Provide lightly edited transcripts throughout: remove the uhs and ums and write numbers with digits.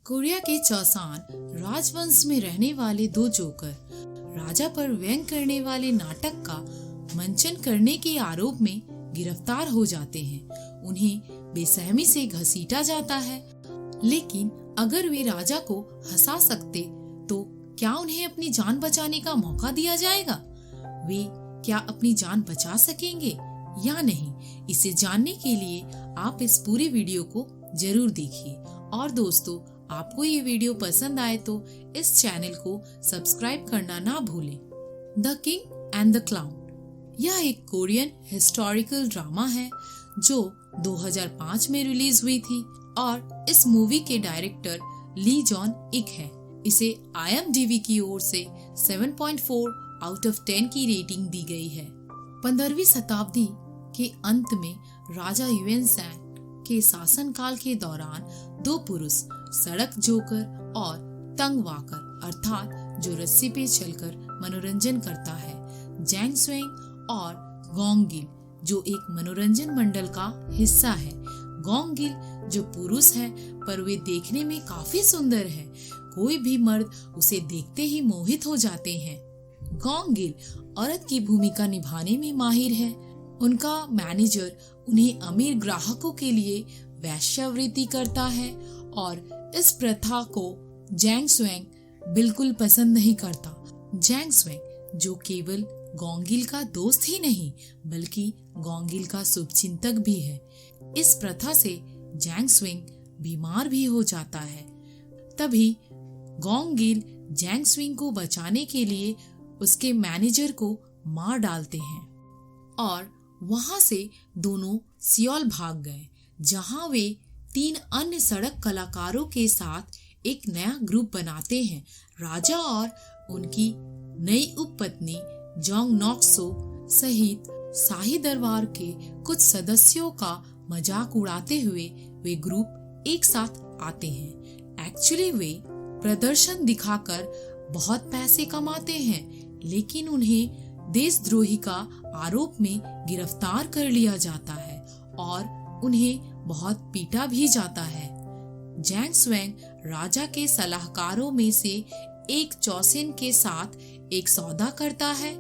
Korea के चौसान राजवंश में रहने वाले दो जोकर राजा पर व्यंग करने वाले नाटक का मंचन करने के आरोप में गिरफ्तार हो जाते हैं। उन्हें बेसहमी से घसीटा जाता है, लेकिन अगर वे राजा को हंसा सकते तो क्या उन्हें अपनी जान बचाने का मौका दिया जाएगा? वे क्या अपनी जान बचा सकेंगे या नहीं? इसे जानने के लिए आप इस पूरी वीडियो को जरूर देखिए। और दोस्तों, आपको ये वीडियो पसंद आए तो इस चैनल को सब्सक्राइब करना ना भूलें। The king and the clown यह एक कोरियन हिस्टोरिकल ड्रामा है जो 2005 में रिलीज हुई थी और इस मूवी के डायरेक्टर ली जॉन इक है। इसे IMDb की ओर से 7.4 आउट ऑफ 10 की रेटिंग दी गई है। 15वीं शताब्दी के अंत में राजा युएनसैंग के शासनकाल के दौरान दो पुरुष सड़क जोकर और तंग वाकर अर्थात जो रस्सी पे चलकर मनोरंजन करता है, जैंग स्वेंग और गोंग गिल जो एक मनोरंजन मंडल का हिस्सा है। गोंग गिल जो पुरुष है पर वे देखने में काफी सुंदर है, कोई भी मर्द उसे देखते ही मोहित हो जाते हैं। गोंग गिल औरत की भूमिका निभाने में माहिर है। उनका मैनेजर उन्हें अमीर ग्राहकों के लिए वेश्यावृत्ति करता है और इस प्रथा को जैंग स्वेंग बिल्कुल पसंद नहीं करता। जैंग स्वेंग जो केवल गोंग गिल का दोस्त ही नहीं बल्कि गोंग गिल का शुभचिंतक भी है, इस प्रथा से जैंग स्वेंग बीमार भी हो जाता है। तभी गोंग गिल जैंग स्वेंग को बचाने के लिए उसके मैनेजर को मार डालते हैं और वहां से दोनों सियोल भाग गए, जहां वे 3 अन्य सड़क कलाकारों के साथ एक नया ग्रुप बनाते हैं। राजा और उनकी नई उपपत्नी जोंग नॉक्सो सहित शाही दरबार के कुछ सदस्यों का मजाक उड़ाते हुए वे ग्रुप एक साथ आते हैं। एक्चुअली वे प्रदर्शन दिखाकर बहुत पैसे कमाते हैं, लेकिन उन्हें देशद्रोही का आरोप में गिरफ्तार कर लिया जाता है और उन्हें बहुत पीटा भी जाता है। जैंग स्वेंग राजा के सलाहकारों में से एक चौसेन के साथ एक सौदा करता है।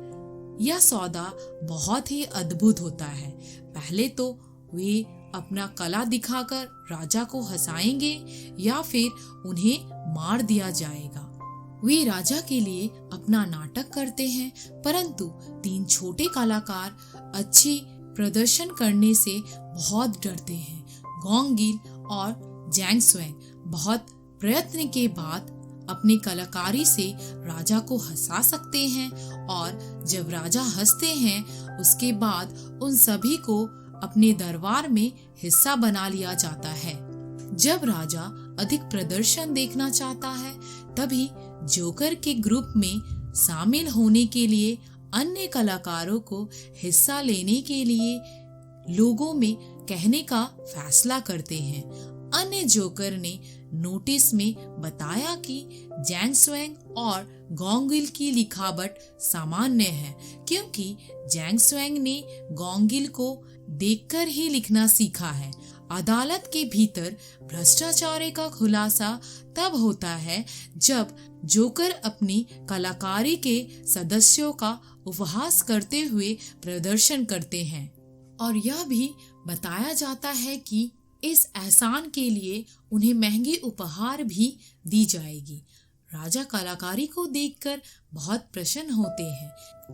यह सौदा बहुत ही अद्भुत होता है। पहले तो वे अपना कला दिखाकर राजा को हंसाएंगे या फिर उन्हें मार दिया जाएगा। वे राजा के लिए अपना नाटक करते हैं, परंतु 3 छोटे कलाकार अच्छी प्रदर्शन करने से बहुत डरते हैं। गोंग गिल और जैंग स्वेंग बहुत प्रयत्न के बाद अपनी कलाकारी से राजा को हंसा सकते हैं और जब राजा हंसते हैं उसके बाद उन सभी को अपने दरबार में हिस्सा बना लिया जाता है। जब राजा अधिक प्रदर्शन देखना चाहता है तभी जोकर के ग्रुप में शामिल होने के लिए अन्य कलाकारों को हिस्सा लेने के लिए लोगों में कहने का फैसला करते हैं। अन्य जोकर ने नोटिस में बताया कि जैंग स्वेंग और गोंग गिल की लिखावट सामान्य है, क्योंकि जैंग स्वेंग ने गोंग गिल को देखकर ही लिखना सीखा है। अदालत के भीतर भ्रष्टाचार का खुलासा तब होता है जब जोकर अपनी कलाकारी के सदस्यों का उपहास करते हुए प्रदर्शन करते हैं और यह भी बताया जाता है कि इस एहसान के लिए उन्हें महंगी उपहार भी दी जाएगी। राजा कलाकारी को देखकर बहुत प्रसन्न होते हैं,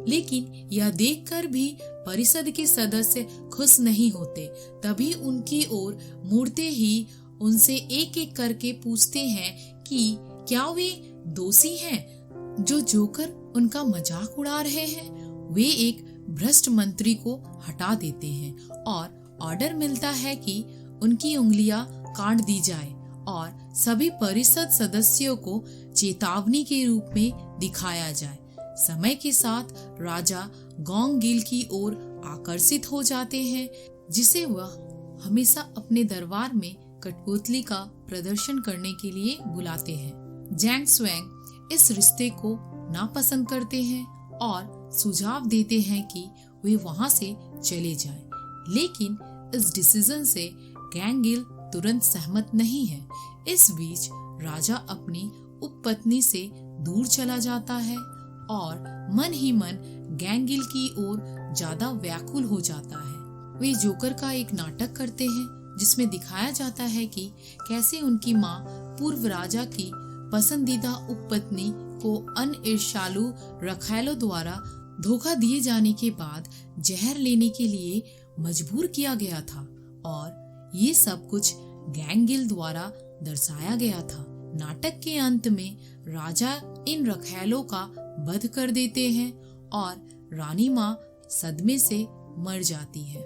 लेकिन यह देखकर भी परिषद के सदस्य खुश नहीं होते। तभी उनकी ओर मुड़ते ही उनसे एक एक करके पूछते हैं कि क्या वे दोषी हैं जो जोकर उनका मजाक उड़ा रहे हैं। वे एक भ्रष्ट मंत्री को हटा देते हैं और ऑर्डर मिलता है कि उनकी उंगलियां काट दी जाए और सभी परिषद सदस्यों को चेतावनी के रूप में दिखाया जाए। समय के साथ राजा गोंग गिल की ओर आकर्षित हो जाते हैं, जिसे वह हमेशा अपने दरबार में कठपुतली का प्रदर्शन करने के लिए बुलाते हैं। जैंग स्वेंग इस रिश्ते को नापसंद करते हैं और सुझाव देते हैं कि वे वहां से चले जाएं, लेकिन इस डिसीजन से गोंग गिल तुरंत सहमत नहीं है। इस बीच राजा अपनी उपपत्नी से दूर चला जाता है और मन ही मन गैंगिल की ओर ज्यादा व्याकुल हो जाता है। वे जोकर का एक नाटक करते हैं जिसमें दिखाया जाता है कि कैसे उनकी माँ पूर्व राजा की पसंदीदा उपपत्नी को ईर्ष्यालु रखैलो द्वारा धोखा दिए जाने के बाद जहर लेने के लिए मजबूर किया गया था और ये सब कुछ गैंगिल द्वारा दर्शाया गया था। नाटक के अंत में राजा इन रखैलों का वध कर देते हैं और रानी माँ सदमे से मर जाती है।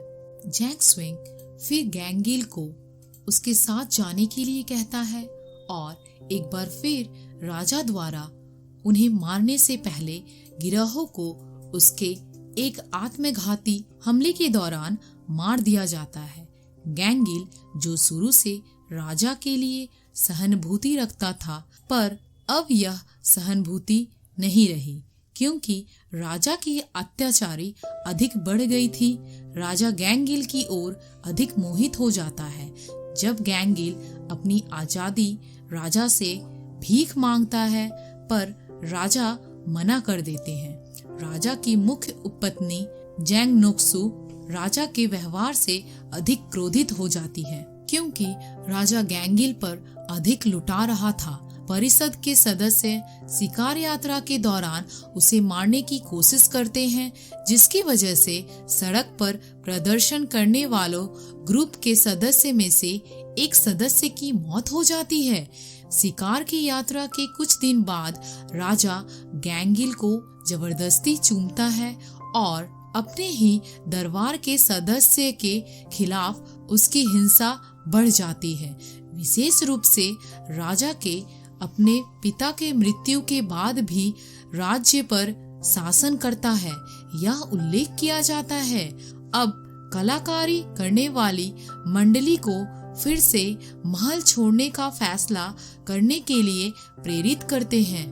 जैक स्विंग फिर गैंगिल को उसके साथ जाने के लिए कहता है और एक बार फिर राजा द्वारा उन्हें मारने से पहले गिरोह को उसके एक आत्मघाती हमले के दौरान मार दिया जाता है। गैंगिल जो शुरू से राजा के लिए सहानुभूति रखता था, पर अब यह सहानुभूति नहीं रही क्योंकि राजा की अत्याचारी अधिक बढ़ गई थी। राजा गैंगिल की ओर अधिक मोहित हो जाता है। जब गैंगिल अपनी आजादी राजा से भीख मांगता है, पर राजा मना कर देते हैं। राजा की मुख्य उपपत्नी जैंग नोक्सु राजा के व्यवहार से अधिक क्रोधित हो जाती है क्योंकि राजा गैंगिल पर अधिक लुटा रहा था। परिषद के सदस्य शिकार यात्रा के दौरान उसे मारने की कोशिश करते हैं, जिसकी वजह से सड़क पर प्रदर्शन करने वालों ग्रुप के सदस्य में से एक सदस्य की मौत हो जाती है। शिकार की यात्रा के कुछ दिन बाद राजा गैंगिल को जबरदस्ती चूमता है और अपने ही दरबार के सदस्य के खिलाफ उसकी हिंसा बढ़ जाती है। विशेष रूप से राजा के अपने पिता के मृत्यु के बाद भी राज्य पर शासन करता है, यह उल्लेख किया जाता है। अब कलाकारी करने वाली मंडली को फिर से महल छोड़ने का फैसला करने के लिए प्रेरित करते हैं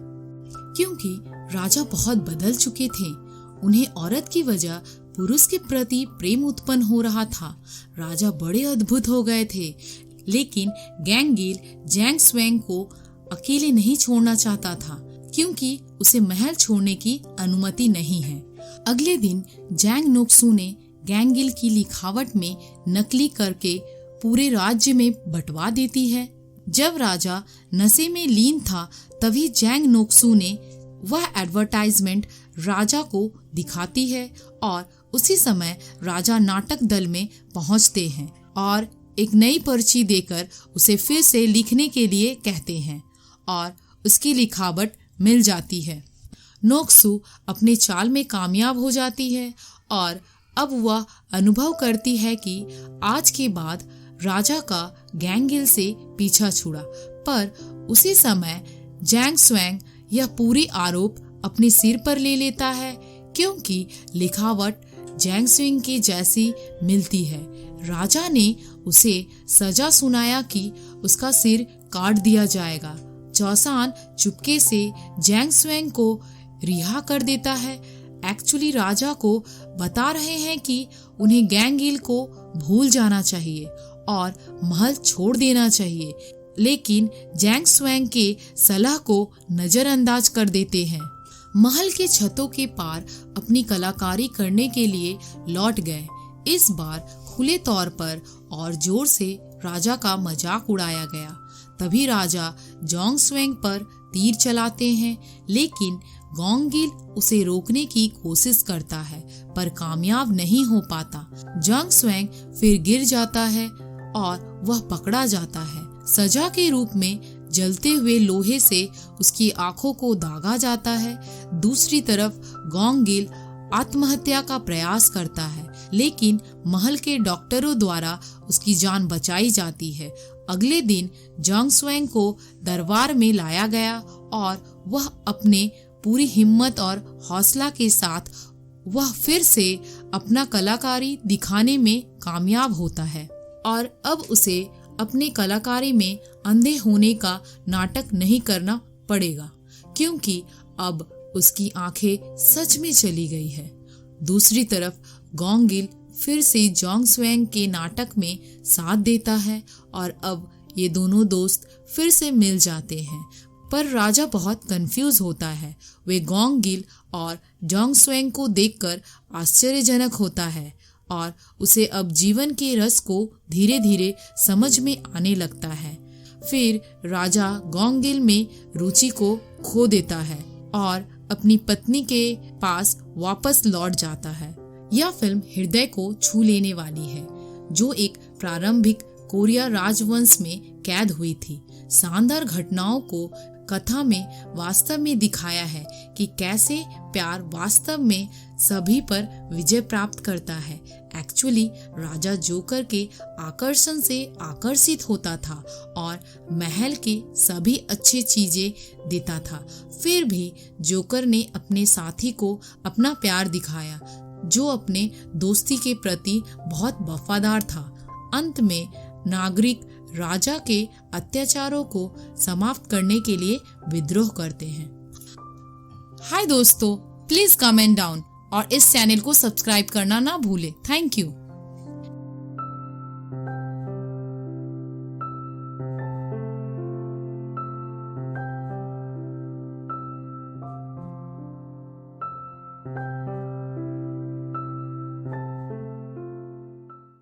क्योंकि राजा बहुत बदल चुके थे। उन्हें औरत की वजह पुरुष के प्रति प्रेम उत्पन्न हो रहा था। राजा बड़े अद्भुत हो गए थे, लेकिन गैंगिल जैंग स्वेंग को अकेले नहीं छोड़ना चाहता था क्योंकि उसे महल छोड़ने की अनुमति नहीं है। अगले दिन जैंग नोक्सु ने गैंगिल की लिखावट में नकली करके पूरे राज्य में बंटवा देती है। जब राजा नशे में लीन था, तभी जैंग नोक्सु ने वह एडवर्टाइजमेंट राजा को दिखाती है और उसी समय राजा नाटक दल में पहुंचते हैं और एक नई पर्ची देकर उसे फिर से लिखने के लिए कहते हैं और उसकी लिखावट मिल जाती है। नोक्सु अपने चाल में कामयाब हो जाती है और अब वह अनुभव करती है कि आज के बाद राजा का गैंगिल से पीछा छुड़ा। पर उसी समय जैंग स्वेंग यह पूरी आरोप अपने सिर पर ले लेता है क्योंकि लिखावट जैंग स्वेंग की जैसी मिलती है। राजा ने उसे सजा सुनाया कि उसका सिर काट दिया जाएगा। चौसान चुपके से जैंग स्वेंग को रिहा कर देता है। एक्चुअली राजा को बता रहे हैं कि उन्हें गैंगिल को भूल जाना चाहिए और महल छोड़ देना चाहिए, लेकिन जैंग स्वेंग के सलाह को नजरअंदाज कर देते हैं। महल के छतों के पार अपनी कलाकारी करने के लिए लौट गए। इस बार खुले तौर पर और जोर से राजा का मजाक उड़ाया गया। तभी राजा जोंग स्वेंग पर तीर चलाते हैं, लेकिन गैंगिल उसे रोकने की कोशिश करता है पर कामयाब नहीं हो पाता। जोंग स्वेंग फिर गिर जाता है और वह पकड़ा जाता है। सजा के रूप में जलते हुए लोहे से उसकी आंखों को दागा जाता है। दूसरी तरफ गैंगिल आत्महत्या का प्रयास करता है, लेकिन महल के डॉक्टरों द्वारा उसकी जान बचाई जाती है। अगले दिन जोंग स्वेंग को दरबार में लाया गया और वह अपने पूरी हिम्मत और हौसला के साथ वह फिर से अपना कलाकारी दिखाने में कामयाब होता है और अब उसे अपने कलाकारी में अंधे होने का नाटक नहीं करना पड़ेगा क्योंकि अब उसकी आंखें सच में चली गई है। दूसरी तरफ गैंगिल फिर से जोंग स्वेंग के नाटक में साथ देता है और अब ये दोनों दोस्त फिर से मिल जाते हैं, पर राजा बहुत कंफ्यूज होता है। वे गोंग गिल और जोंग स्वेंग को देखकर आश्चर्यजनक होता है और उसे अब जीवन के रस को धीरे धीरे समझ में आने लगता है। फिर राजा गोंग गिल में रुचि को खो देता है और अपनी पत्नी के पास वापस लौट जाता है। यह फिल्म हृदय को छू लेने वाली है, जो एक प्रारंभिक कोरिया राजवंश में कैद हुई थी। शानदार घटनाओं को कथा में वास्तव में दिखाया है कि कैसे प्यार वास्तव में सभी पर विजय प्राप्त करता है। एक्चुअली राजा जोकर के आकर्षण से आकर्षित होता था और महल के सभी अच्छी चीजें देता था। फिर भी जोकर ने अपने साथी को अपना प्यार दिखाया, जो अपने दोस्ती के प्रति बहुत वफादार था। अंत में नागरिक राजा के अत्याचारों को समाप्त करने के लिए विद्रोह करते हैं। हाय दोस्तों, प्लीज कमेंट डाउन और इस चैनल को सब्सक्राइब करना ना भूलें। Thank you.